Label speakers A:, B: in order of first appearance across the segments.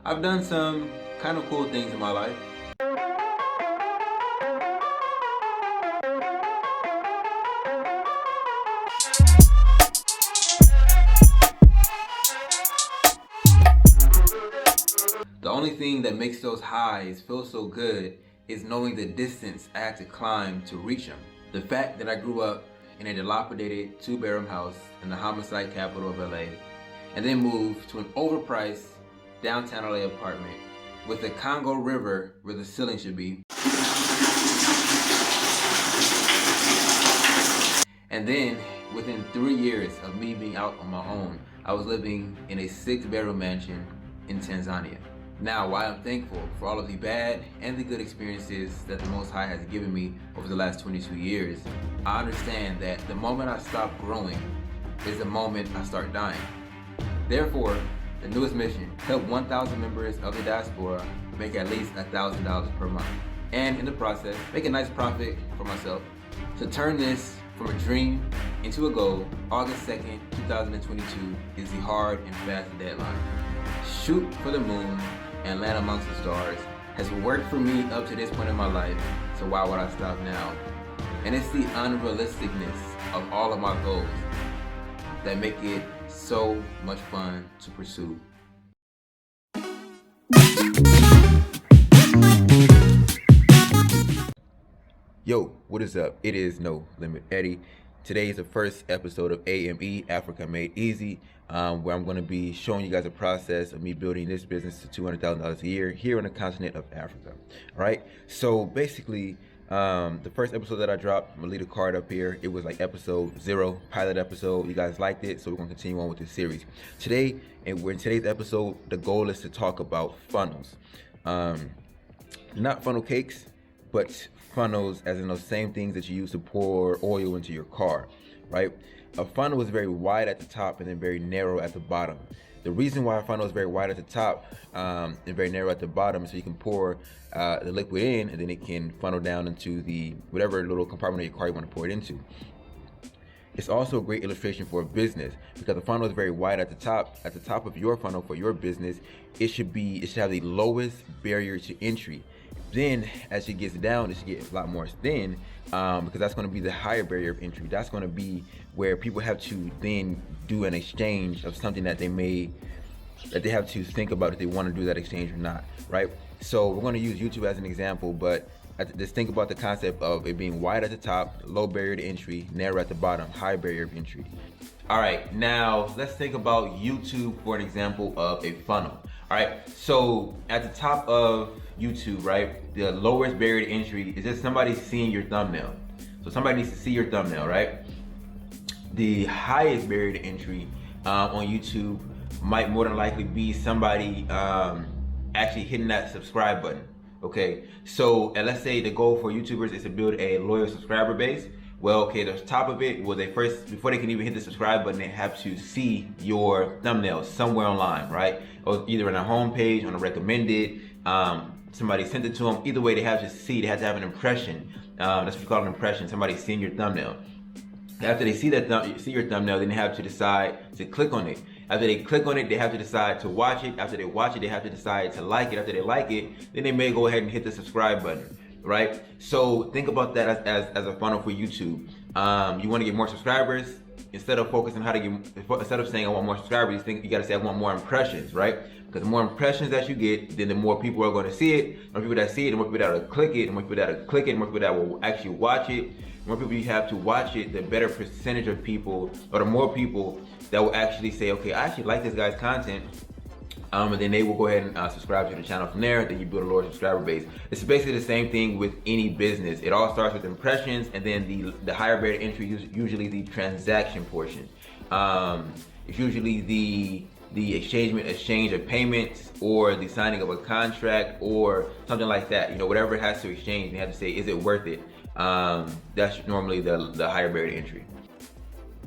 A: I've done some kind of cool things in my life. The only thing that makes those highs feel so good is knowing the distance I had to climb to reach them. The fact that I grew up in a dilapidated 2-bedroom house in the homicide capital of LA, and then moved to an overpriced downtown LA apartment with the Congo River where the ceiling should be. And then within 3 years of me being out on my own, I was living in a 6-bedroom mansion in Tanzania. Now, while I'm thankful for all of the bad and the good experiences that the Most High has given me over the last 22 years, I understand that the moment I stop growing is the moment I start dying. Therefore, the newest mission, help 1,000 members of the diaspora make at least $1,000 per month. And in the process, make a nice profit for myself. To turn this from a dream into a goal, August 2nd, 2022 is the hard and fast deadline. Shoot for the moon and land amongst the stars has worked for me up to this point in my life, so why would I stop now? And it's the unrealisticness of all of my goals that make it so much fun to pursue. Yo, what is up? It is No Limit Eddie. Today is the first episode of AME, Africa Made Easy, where I'm going to be showing you guys a process of me building this business to $200,000 a year here on the continent of Africa. All right, so basically, the first episode that I dropped, I'm going to leave a card up here. It was like episode 0, pilot episode. You guys liked it, so we're going to continue on with this series. Today, in today's episode, the goal is to talk about funnels. Not funnel cakes, but funnels as in those same things that you use to pour oil into your car, right? A funnel is very wide at the top and then very narrow at the bottom. The reason why a funnel is very wide at the top and very narrow at the bottom is so you can pour the liquid in, and then it can funnel down into the whatever little compartment of your car you want to pour it into. It's also a great illustration for a business because the funnel is very wide at the top. At the top of your funnel for your business, it should have the lowest barrier to entry. Then as it gets down, it should get a lot more thin because that's going to be the higher barrier of entry. That's going to be where people have to then do an exchange of something that they have to think about if they want to do that exchange or not, right? So we're going to use YouTube as an example, but just think about the concept of it being wide at the top, low barrier to entry, narrow at the bottom, high barrier of entry. All right, now let's think about YouTube for an example of a funnel. All right, so at the top of YouTube, right, the lowest barrier to entry is just somebody seeing your thumbnail. So somebody needs to see your thumbnail, right? The highest barrier to entry on YouTube might more than likely be somebody actually hitting that subscribe button. Okay, so and let's say the goal for YouTubers is to build a loyal subscriber base. Well, okay, the top of it, well, before they can even hit the subscribe button, they have to see your thumbnail somewhere online, right? Or either on a homepage, on a recommended, somebody sent it to them. Either way, they have to have an impression. That's what you call an impression, somebody seeing your thumbnail. After they see your thumbnail, then they have to decide to click on it. After they click on it, they have to decide to watch it. After they watch it, they have to decide to like it. After they like it, then they may go ahead and hit the subscribe button, right? So think about that as a funnel for YouTube. You want to get more subscribers. Instead of focusing on instead of saying I want more subscribers, you got to say I want more impressions, right? Because the more impressions that you get, then the more people are going to see it. The more people that see it, the more people that will click it, the more people that will click it, the more people that will actually watch it. The more people you have to watch it, the better percentage of people, or the more people that will actually say, okay, I actually like this guy's content. And then they will go ahead and subscribe to the channel from there. Then you build a lower subscriber base. It's basically the same thing with any business. It all starts with impressions, and then the higher barrier to entry is usually the transaction portion. It's usually the exchange of payments, or the signing of a contract, or something like that. You know, whatever it has to exchange, they have to say, is it worth it? That's normally the higher barrier to entry.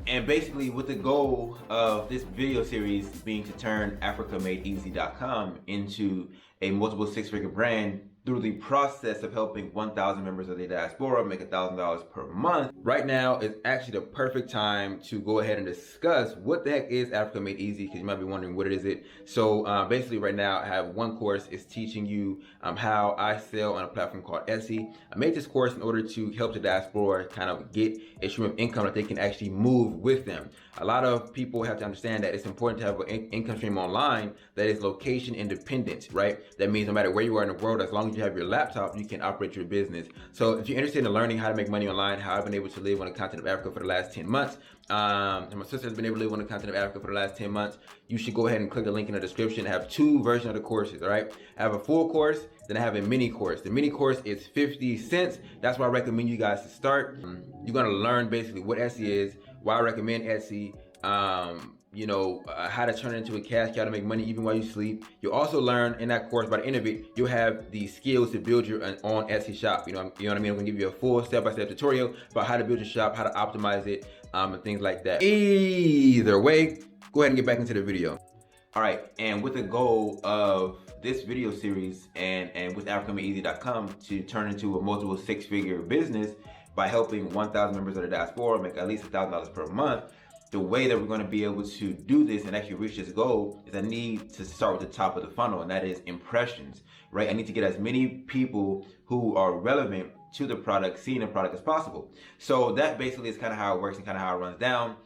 A: And basically, with the goal of this video series being to turn AfricaMadeEasy.com into a multiple six-figure brand, through the process of helping 1,000 members of the diaspora make $1,000 per month, right now is actually the perfect time to go ahead and discuss what the heck is Africa Made Easy, because you might be wondering what is it. So basically right now I have one course. It's teaching you how I sell on a platform called Etsy. I made this course in order to help the diaspora kind of get a stream of income that they can actually move with them. A lot of people have to understand that it's important to have an income stream online that is location independent, right? That means no matter where you are in the world, as long as you have your laptop, you can operate your business. So if you're interested in learning how to make money online, how I've been able to live on the continent of Africa for the last 10 months, and my sister has been able to live on the continent of Africa for the last 10 months, you should go ahead and click the link in the description. I have two versions of the courses, all right? I have a full course, then I have a mini course. The mini course is 50 cents. That's why I recommend you guys to start. You're gonna learn basically what Etsy is, why I recommend Etsy, how to turn it into a cash cow to make money even while you sleep. You'll also learn in that course, by the end of it, you'll have the skills to build your own Etsy shop. You know what I mean? I'm gonna give you a full step-by-step tutorial about how to build your shop, how to optimize it, and things like that. Either way, go ahead and get back into the video. All right, and with the goal of this video series and with AfricaMadeEasy.com to turn into a multiple six-figure business by helping 1,000 members of the diaspora make at least $1,000 per month, the way that we're going to be able to do this and actually reach this goal is I need to start with the top of the funnel, and that is impressions, right? I need to get as many people who are relevant to the product, seeing the product as possible. So that basically is kind of how it works and kind of how it runs down.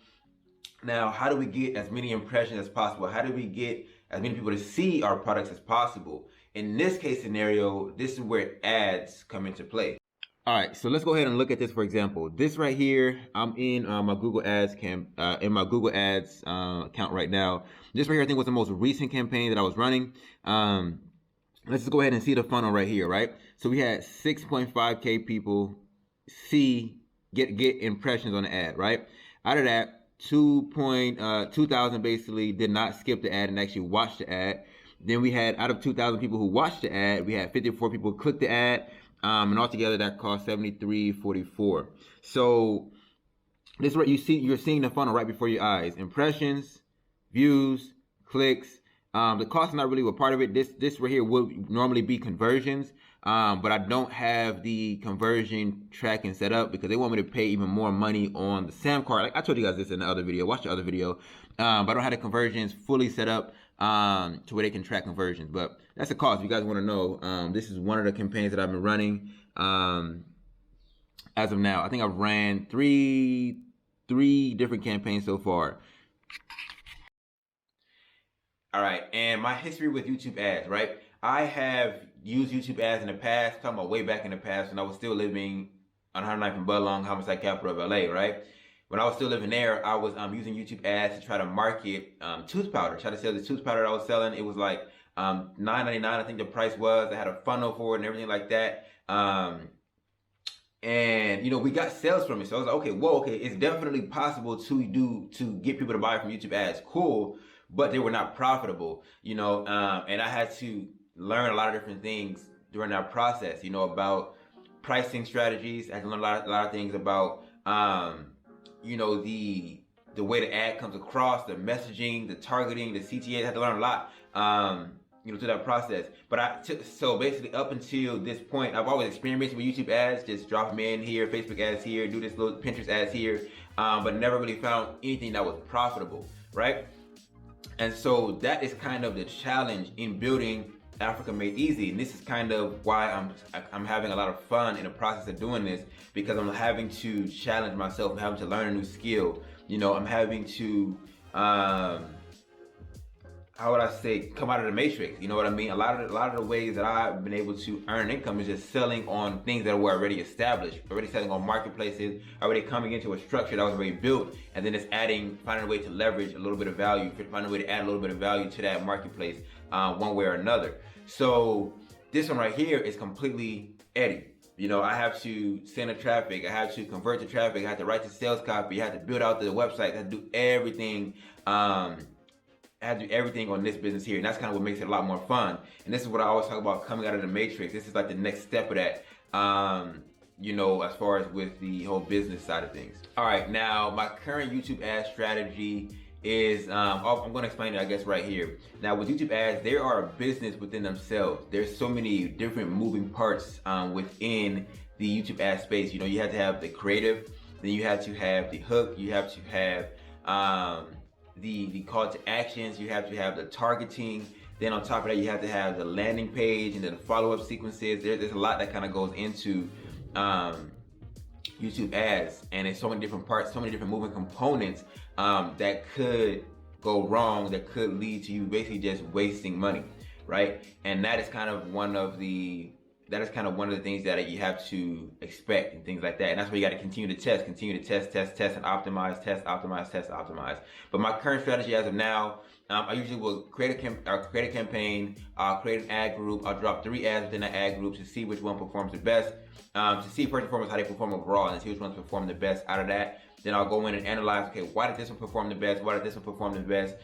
A: Now, how do we get as many impressions as possible? How do we get as many people to see our products as possible? In this case scenario, this is where ads come into play. All right, so let's go ahead and look at this. For example, this right here, I'm in my Google Ads account right now. This right here, I think was the most recent campaign that I was running. Let's just go ahead and see the funnel right here, right? So we had 6.5K people get impressions on the ad, right? Out of that, 2,000 basically did not skip the ad and actually watched the ad. Then we had, out of 2,000 people who watched the ad, we had 54 people click the ad. And altogether that cost $73.44. So this is what you're seeing the funnel right before your eyes. Impressions, views, clicks. The cost is not really a part of it. This right here would normally be conversions, but I don't have the conversion tracking set up because they want me to pay even more money on the SAM card. Like I told you guys this in the other video. Watch the other video. But I don't have the conversions fully set up to where they can track conversions. But that's the cost. If you guys want to know, this is one of the campaigns that I've been running as of now. I think I've ran three different campaigns so far. All right, and my history with YouTube ads, right? I have used YouTube ads in the past, talking about way back in the past when I was still living on 109th and Budlong, homicide capital of LA, right? When I was still living there, I was using YouTube ads to try to market tooth powder, try to sell the tooth powder I was selling. It was like $9.99, I think the price was. I had a funnel for it and everything like that. And we got sales from it. So I was like, okay, it's definitely possible to get people to buy from YouTube ads. Cool. But they were not profitable, and I had to learn a lot of different things during that process, about pricing strategies. I had to learn a lot of things about, the way the ad comes across, the messaging, the targeting, the CTA. I had to learn a lot, through that process. But so basically up until this point, I've always experimented with YouTube ads, just drop them in here, Facebook ads here, do this little Pinterest ads here, but never really found anything that was profitable, right? And so that is kind of the challenge in building Africa Made Easy. And this is kind of why I'm having a lot of fun in the process of doing this, because I'm having to challenge myself. I'm having to learn a new skill. I'm having to, how would I say, come out of the matrix. You know what I mean? A lot of the ways that I've been able to earn income is just selling on things that were already established, already selling on marketplaces, already coming into a structure that was already built, and then it's finding a way to leverage a little bit of value, finding a way to add a little bit of value to that marketplace, one way or another. So this one right here is completely Eddie. I have to send the traffic, I have to convert the traffic, I have to write the sales copy, I have to build out the website, I have to do everything. I have to do everything on this business here, and that's kind of what makes it a lot more fun. And this is what I always talk about, coming out of the matrix. This is like the next step of that, as far as with the whole business side of things. All right, now my current YouTube ad strategy is, I'm going to explain it, I guess, right here. Now, with YouTube ads, there are a business within themselves. There's so many different moving parts within the YouTube ad space. You know, you have to have the creative, then you have to have the hook, you have to have the call to actions, you have to have the targeting. Then on top of that, you have to have the landing page and then the follow-up sequences. There's a lot that kind of goes into YouTube ads, and it's so many different parts, so many different moving components that could go wrong, that could lead to you basically just wasting money, right? And that is kind of one of the things that you have to expect and things like that. And that's why you got to continue to test, and optimize, test, optimize. But my current strategy as of now, I usually will create a campaign, create an ad group. I'll drop 3 ads within that ad group to see which one performs the best, to see first and foremost how they perform overall, and see which ones perform the best out of that. Then I'll go in and analyze, okay, why did this one perform the best? Why did this one perform the best?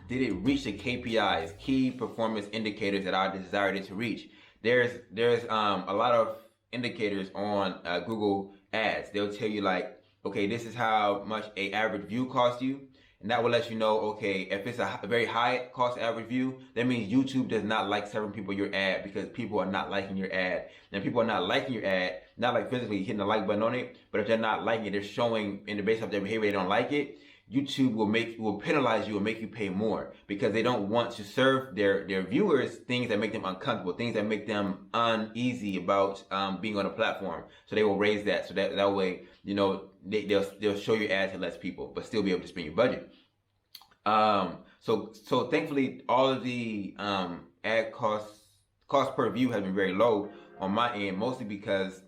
A: Did it reach the KPIs, key performance indicators that I desired it to reach? There's a lot of indicators on Google Ads. They'll tell you like, okay, this is how much a average view costs you. And that will let you know, okay, if it's a very high cost average view, that means YouTube does not like serving people your ad because people are not liking your ad. And people are not liking your ad, not like physically hitting the like button on it, but if they're not liking it, they're showing in the base of their behavior they don't like it. YouTube will penalize you and make you pay more because they don't want to serve their viewers things that make them uncomfortable, things that make them uneasy about being on a platform. So they will raise that, so that way, you know, they'll show your ad to less people, but still be able to spend your budget. So thankfully, all of the ad cost per view has been very low on my end, mostly because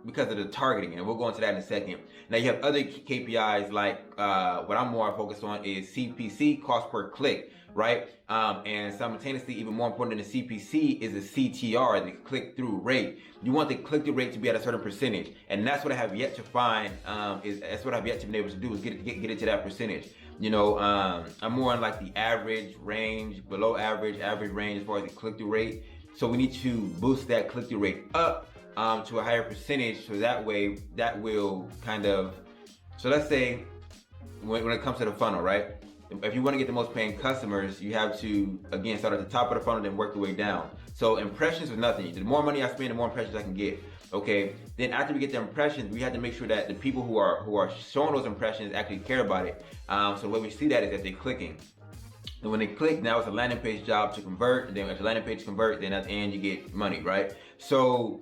A: because of the targeting, and we'll go into that in a second. Now you have other KPIs like what I'm more focused on is CPC, cost per click, right? And simultaneously, even more important than the CPC is the CTR, the click-through rate. You want the click-through rate to be at a certain percentage, and that's what I have yet to find. That's what I've yet to be able to do is get it to that percentage. You know, I'm more on like the average range, below average range as far as the click-through rate. So we need to boost that click-through rate up to a higher percentage, so that way that will kind of, so let's say when it comes to the funnel, right? If you want to get the most paying customers, you have to, again, start at the top of the funnel, then work the way down. So impressions are nothing. The more money I spend, the more impressions I can get. Okay. Then after we get the impressions, we have to make sure that the people who are showing those impressions actually care about it. So the way we see that is that they're clicking. And when they click, now it's a landing page job to convert. And then if the landing page converts, then at the end you get money, right? So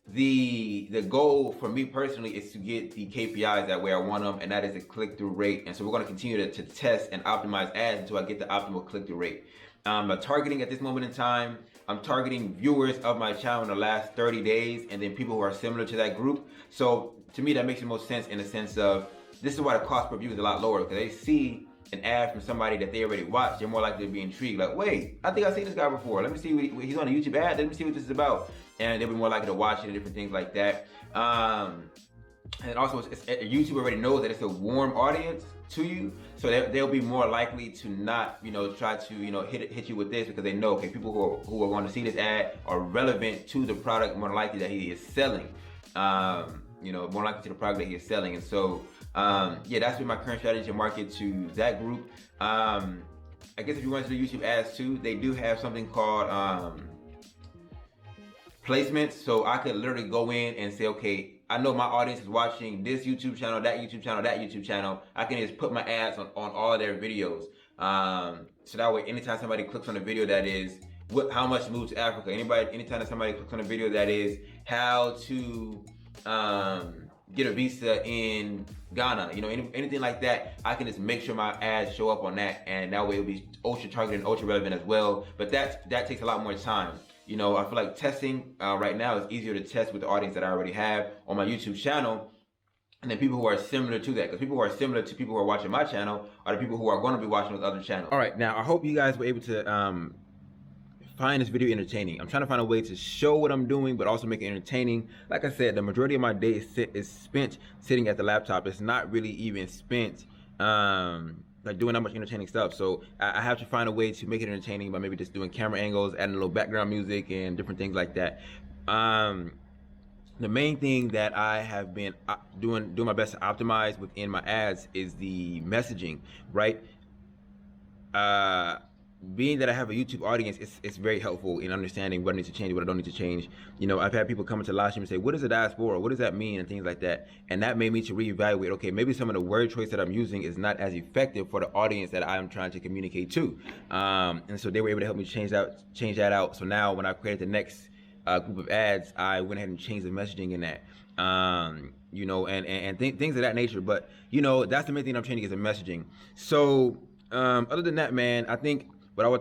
A: the goal for me personally is to get the KPIs that way I want them, and that is the click-through rate. And so we're going to continue to test and optimize ads until I get the optimal click-through rate. Targeting at this moment in time, I'm targeting viewers of my channel in the last 30 days and then people who are similar to that group. So to me, that makes the most sense in the sense of this is why the cost per view is a lot lower, because they see an ad from somebody that they already watched. They're more likely to be intrigued, like, wait, I think I've seen this guy before. Let me see what he's on a YouTube ad. Let me see what this is about. And they'll be more likely to watch it and different things like that. And also, YouTube already knows that it's a warm audience to you, so they'll be more likely to not, try to, hit you with this, because they know, okay, people who are going to see this ad are relevant to the product, more likely that he is selling. More likely to the product that he is selling. And so, yeah, that's been my current strategy to market to that group. I guess if you want to do YouTube ads too, they do have something called placements. So I could literally go in and say, okay, I know my audience is watching this YouTube channel, that YouTube channel, that YouTube channel. I can just put my ads on all of their videos. So that way, anytime somebody clicks on a video that is how much to move to Africa, anytime that somebody clicks on a video that is how to get a visa in Ghana, anything like that, I can just make sure my ads show up on that, and that way it'll be ultra targeted and ultra relevant as well. But that takes a lot more time. I feel like testing right now is easier to test with the audience that I already have on my YouTube channel, and then people who are similar to that, because people who are similar to people who are watching my channel are the people who are going to be watching those other channels. All right, now I hope you guys were able to find this video entertaining. I'm trying to find a way to show what I'm doing, but also make it entertaining. Like I said, the majority of my day is spent sitting at the laptop. It's not really even spent like doing that much entertaining stuff. So I have to find a way to make it entertaining by maybe just doing camera angles, adding a little background music and different things like that. the main thing that I have been doing my best to optimize within my ads is the messaging, right? Uh, Being that I have a YouTube audience, it's very helpful in understanding what I need to change, what I don't need to change. You know, I've had people come into live stream and say, "What is a diaspora? What does that mean?" and things like that. And that made me to reevaluate. Okay, maybe some of the word choice that I'm using is not as effective for the audience that I'm trying to communicate to. And so they were able to help me change that out. So now when I created the next group of ads, I went ahead and changed the messaging in that. You know, and things of that nature. But you know, that's the main thing I'm changing is the messaging. So other than that, man, I think what I'll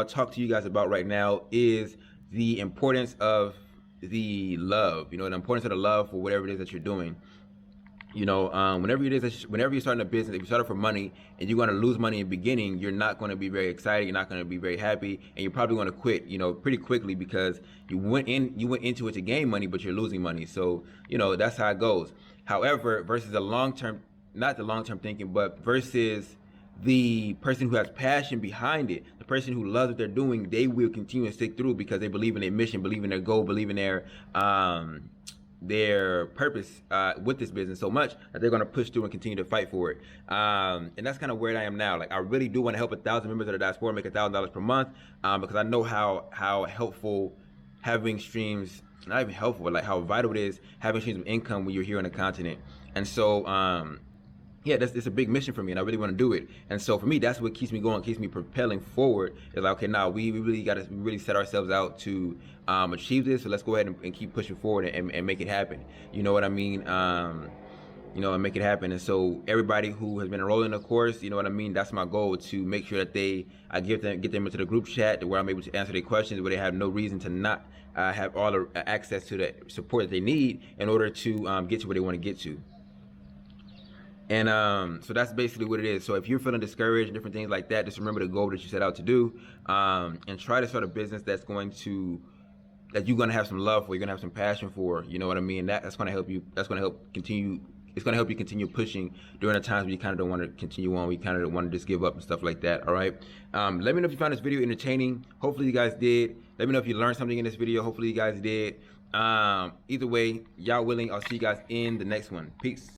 A: talk to you guys about right now is the importance of the love. You know, the importance of the love for whatever it is that you're doing. You know, whenever you're starting a business, if you start it for money and you're going to lose money in the beginning, you're not going to be very excited. You're not going to be very happy, and you're probably going to quit. You know, pretty quickly because you went into it to gain money, but you're losing money. So you know that's how it goes. However, versus the long term, not the long term thinking, but versus the person who has passion behind it, the person who loves what they're doing, they will continue to stick through because they believe in their mission, believe in their goal, believe in their purpose with this business so much that they're going to push through and continue to fight for it. And that's kind of where I am now. Like I really do want to help 1,000 members of the diaspora make $1,000 per month because I know how helpful having streams, not even helpful, but like how vital it is having streams of income when you're here on the continent. And so yeah, it's a big mission for me, and I really want to do it. And so for me, that's what keeps me going, keeps me propelling forward. It's like, okay, now we really got to really set ourselves out to achieve this. So let's go ahead and keep pushing forward and make it happen. You know what I mean? You know, and make it happen. And so everybody who has been enrolled in the course, you know what I mean? That's my goal, to make sure that I get them into the group chat where I'm able to answer their questions, where they have no reason to not have all the access to the support that they need in order to get to where they want to get to. And so that's basically what it is. So if you're feeling discouraged and different things like that, just remember the goal that you set out to do, and try to start a business that you're gonna have some love for, you're gonna have some passion for. You know what I mean? That's gonna help you. That's gonna help continue. It's gonna help you continue pushing during the times when you kind of don't want to continue on. We kind of don't want to just give up and stuff like that. All right. Let me know if you found this video entertaining. Hopefully you guys did. Let me know if you learned something in this video. Hopefully you guys did. Either way, y'all willing. I'll see you guys in the next one. Peace.